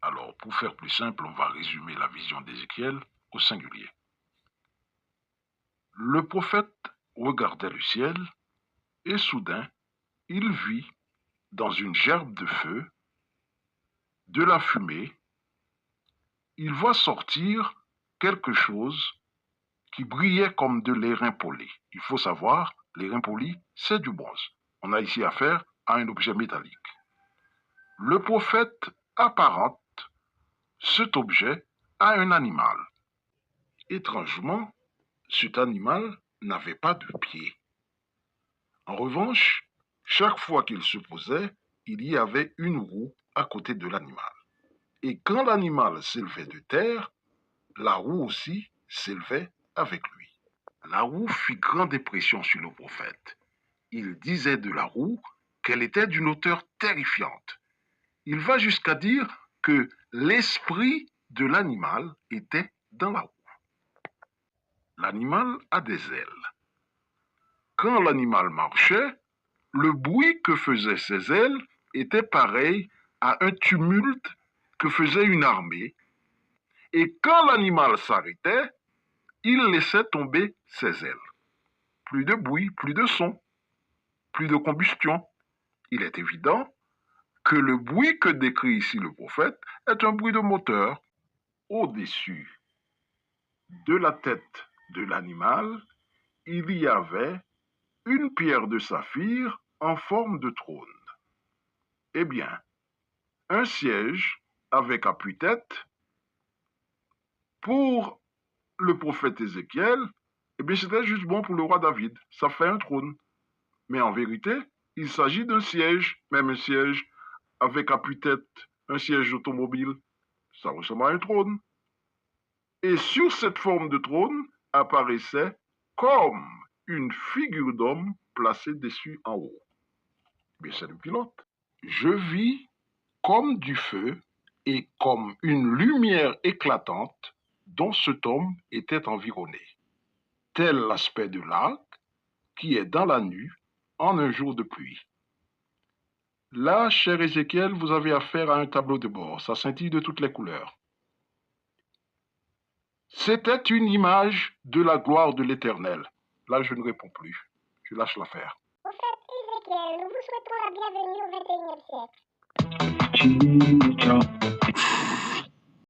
Alors, pour faire plus simple, on va résumer la vision d'Ézéchiel au singulier. Le prophète regardait le ciel et soudain, il vit dans une gerbe de feu de la fumée. Il voit sortir quelque chose qui brillait comme de l'airain poli. Il faut savoir, l'airain poli, c'est du bronze. On a ici affaire à un objet métallique. Le prophète apparente cet objet à un animal. Étrangement, cet animal n'avait pas de pieds. En revanche, chaque fois qu'il se posait, il y avait une roue à côté de l'animal. Et quand l'animal s'élevait de terre, la roue aussi s'élevait avec lui. La roue fit grande impression sur le prophète. Il disait de la roue qu'elle était d'une hauteur terrifiante. Il va jusqu'à dire que l'esprit de l'animal était dans la roue. L'animal a des ailes. Quand l'animal marchait, le bruit que faisaient ses ailes était pareil à un tumulte que faisait une armée. Et quand l'animal s'arrêtait, il laissait tomber ses ailes. Plus de bruit, plus de son, plus de combustion. Il est évident que le bruit que décrit ici le prophète est un bruit de moteur. Au-dessus de la tête de l'animal, il y avait une pierre de saphir en forme de trône. Eh bien, un siège avec appui-tête pour le prophète Ézéchiel, eh bien, c'était juste bon pour le roi David. Ça fait un trône. Mais en vérité, il s'agit d'un siège, même un siège avec appui-tête, un siège d'automobile. Ça ressemble à un trône. Et sur cette forme de trône apparaissait comme une figure d'homme placée dessus en haut. Mais c'est le pilote. Je vis comme du feu et comme une lumière éclatante dont cet homme était environné. Tel l'aspect de l'arc qui est dans la nue en un jour de pluie. Là, cher Ézéchiel, vous avez affaire à un tableau de bord. Ça scintille de toutes les couleurs. C'était une image de la gloire de l'Éternel. Là, je ne réponds plus. Je lâche l'affaire. Prophète Ézéchiel, nous vous souhaitons la bienvenue au XXIe siècle.